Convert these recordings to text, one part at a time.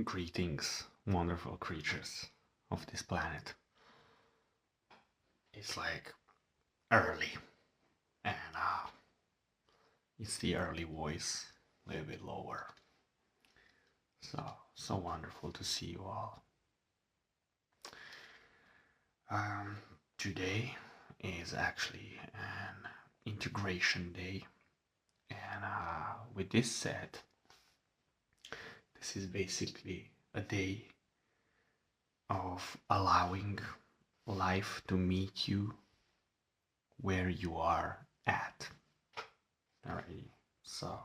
Greetings, wonderful creatures of this planet. It's like early, and it's the early voice, a little bit lower. So wonderful to see you all. Um, Today is actually an integration day, and with this said, this is basically a day of allowing life to meet you where you are at. Alrighty, so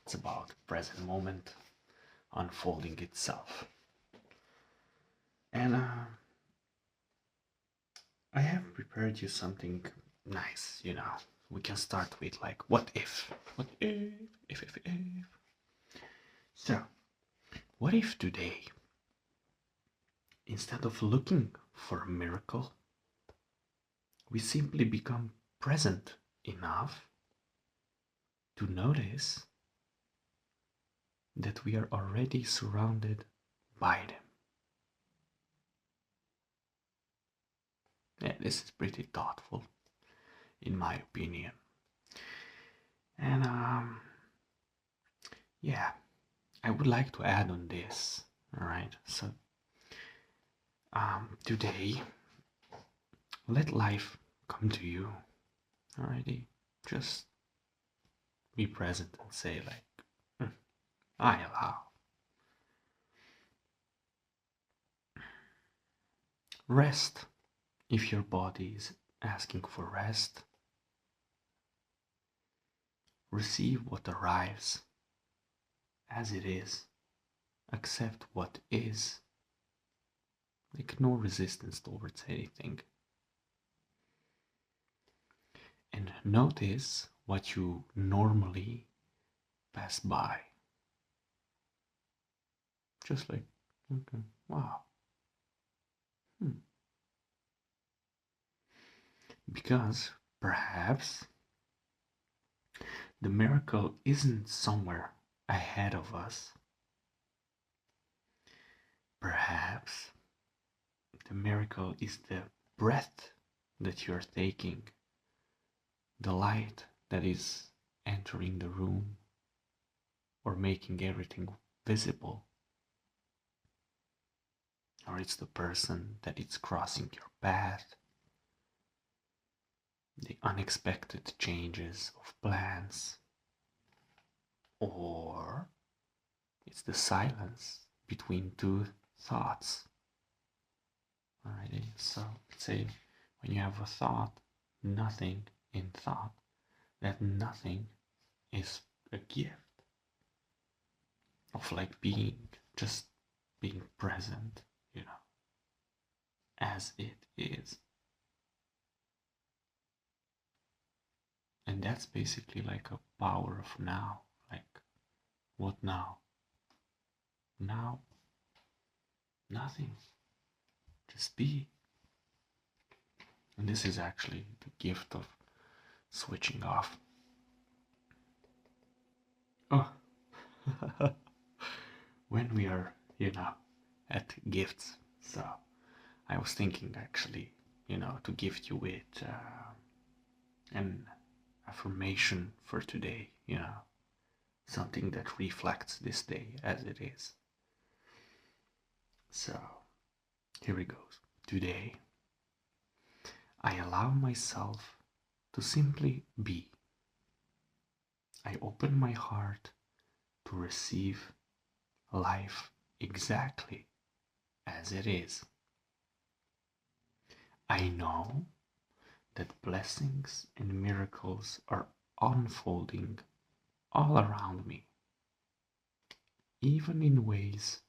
it's about the present moment unfolding itself. And I have prepared you something nice, We can start with like, what if? What if? So, what if today, instead of looking for a miracle, we simply become present enough to notice that we are already surrounded by them? Yeah, this is pretty thoughtful, in my opinion. And yeah, I would like to add on this. All right, so today, let life come to you. Alrighty, just be present and say like, I allow. Rest if your body is asking for rest. Receive what arrives as it is. Accept what is. Make no resistance towards anything. And notice what you normally pass by. Just like, okay, wow. Because perhaps the miracle isn't somewhere ahead of us. Perhaps the miracle is the breath that you're taking, the light that is entering the room or making everything visible. Or it's the person that is crossing your path, the unexpected changes of plans, or it's the silence between two thoughts. Alrighty, so let's say when you have a thought, nothing in thought, that nothing is a gift of like just being present, as it is. And that's basically like a power of now. Like, what now? Now, nothing. Just be. And this is actually the gift of switching off. Oh, when we are, at gifts. So I was thinking actually, to gift you with an affirmation for today, something that reflects this day as it is. So here it goes. Today, I allow myself to simply be. I open my heart to receive life exactly as it is. I know that blessings and miracles are unfolding all around me, even in ways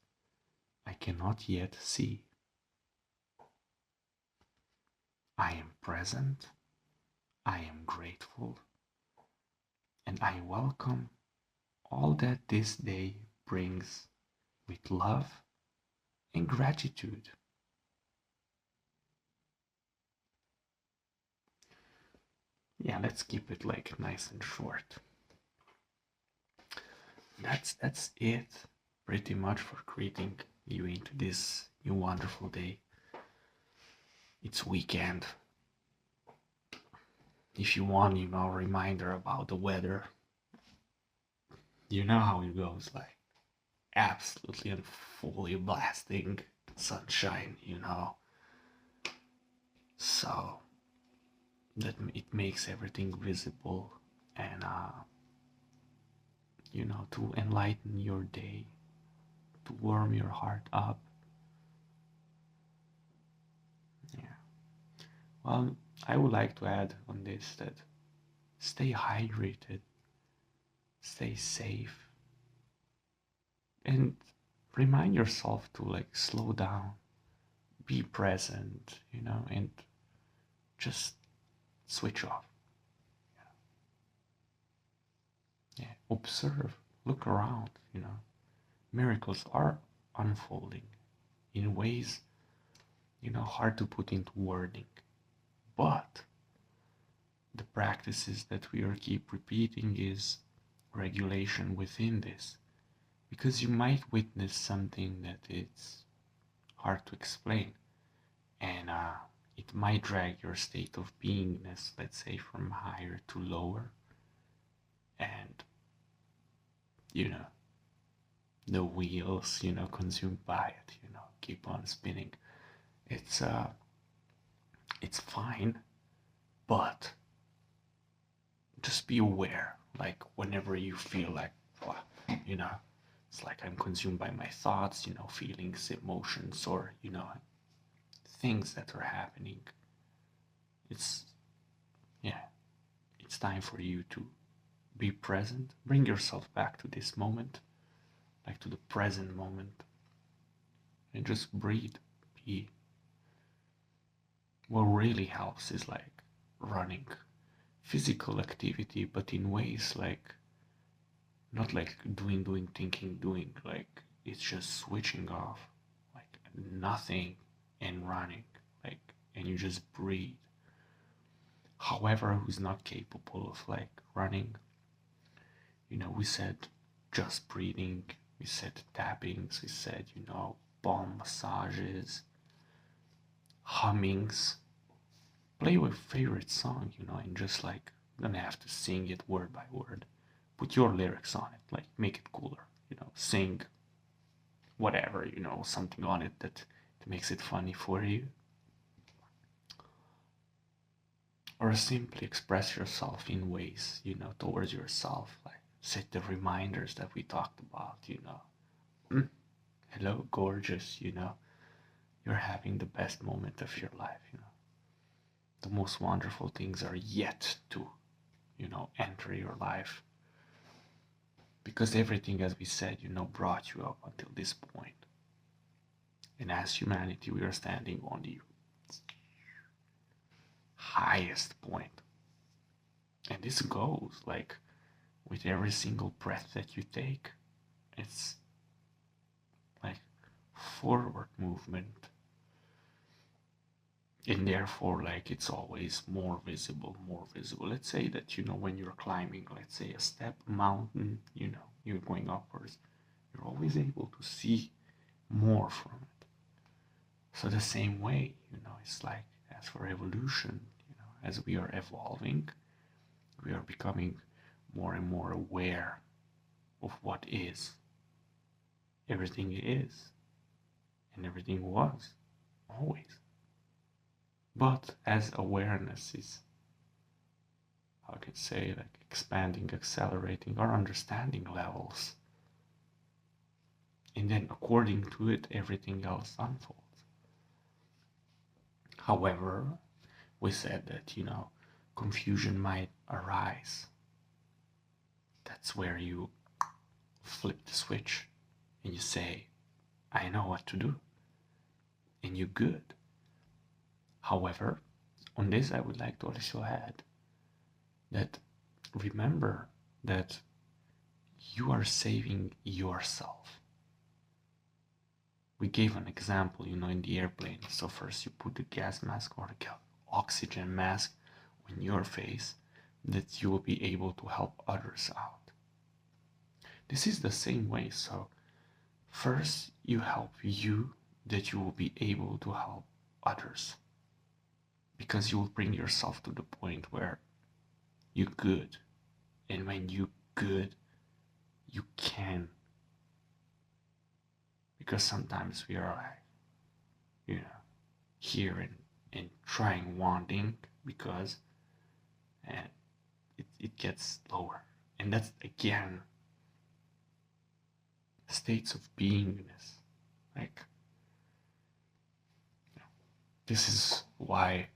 I cannot yet see. I am present, I am grateful, and I welcome all that this day brings with love and gratitude. Yeah, let's keep it like nice and short. That's it. pretty much for greeting you into this new wonderful day. It's weekend. If you want, a reminder about the weather, you know how it goes, like absolutely and fully blasting sunshine. So that it makes everything visible and to enlighten your day, to warm your heart up. Yeah. Well, I would like to add on this that stay hydrated, stay safe, and remind yourself to like slow down, be present, and just switch off. Yeah. Observe, look around, Miracles are unfolding in ways, hard to put into wording. But the practices that we are keep repeating is regulation within this. Because you might witness something that it's hard to explain. And it might drag your state of beingness, let's say, from higher to lower. And, the wheels, consumed by it, keep on spinning. It's fine, but just be aware, like whenever you feel like, you know, it's like I'm consumed by my thoughts, feelings, emotions, or, things that are happening. It's, yeah, it's time for you to be present, bring yourself back to this moment, like to the present moment, and just breathe, be. What really helps is like running, physical activity, but in ways like not like doing, thinking, doing, like it's just switching off, like nothing and running, like, and you just breathe. However, who's not capable of like running, we said just breathing, we said tappings, we said, palm massages, hummings, play with favorite song, and just like, you don't have to sing it word by word. Put your lyrics on it, like make it cooler, sing whatever, something on it that makes it funny for you. Or simply express yourself in ways, towards yourself, like set the reminders that we talked about, hello, gorgeous, you're having the best moment of your life, the most wonderful things are yet to, enter your life. Because everything, as we said, brought you up until this point. And as humanity, we are standing on the highest point. And this goes like with every single breath that you take. It's like forward movement. And therefore, like it's always more visible. Let's say that, when you're climbing, let's say a step, a mountain, you're going upwards, you're always able to see more from it. So the same way, it's like as for evolution, as we are evolving, we are becoming more and more aware of what is. Everything is, and everything was, always. But as awareness is, how I can say, like expanding, accelerating our understanding levels, and then according to it, everything else unfolds. However, we said that, confusion might arise. That's where you flip the switch and you say, I know what to do, and you're good. However, on this, I would like to also add that remember that you are saving yourself. We gave an example, in the airplane. So first you put the gas mask or the oxygen mask on your face, that you will be able to help others out. This is the same way. So first you help you, that you will be able to help others, because you will bring yourself to the point where you're good, and when you're good, you can, because sometimes we are like, here and trying wanting, because and it gets lower, and that's again states of beingness. Like, this is why,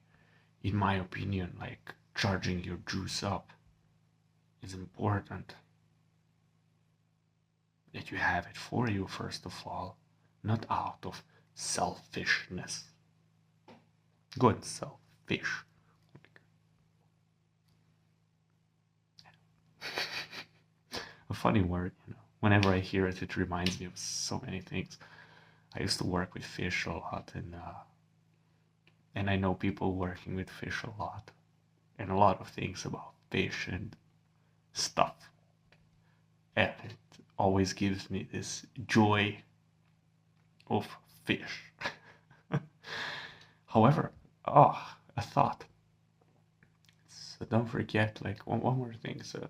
in my opinion, like, charging your juice up is important, that you have it for you, first of all, not out of selfishness. Good selfish. A funny word, Whenever I hear it, it reminds me of so many things. I used to work with fish a lot, and I know people working with fish a lot, and a lot of things about fish and stuff. And it always gives me this joy of fish. However, a thought. So don't forget, like, one more thing. So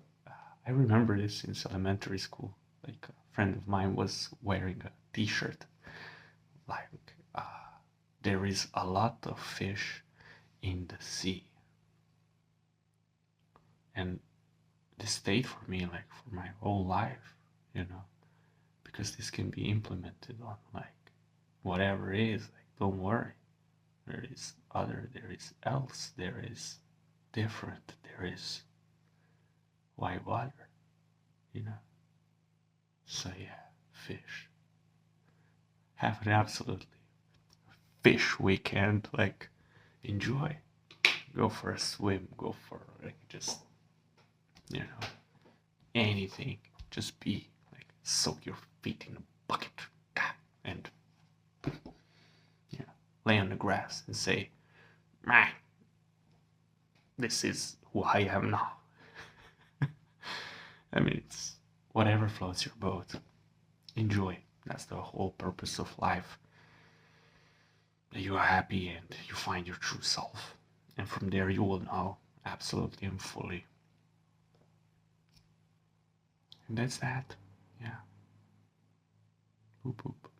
I remember this since elementary school. Like, a friend of mine was wearing a t-shirt. Like, there is a lot of fish in the sea. And this stayed for me, like, for my whole life, because this can be implemented on, like, whatever it is. Like, don't worry. There is else, there is different, there is white water, So yeah, fish. Have an absolutely fish weekend. Like, enjoy. Go for a swim. Go for, like, just, anything. Just be like, soak your feet in a bucket and lay on the grass and say, "Meh, this is who I am now." I mean, it's whatever floats your boat. Enjoy. That's the whole purpose of life. That you are happy and you find your true self. And from there you will know absolutely and fully. And that's that. Yeah. Boop boop.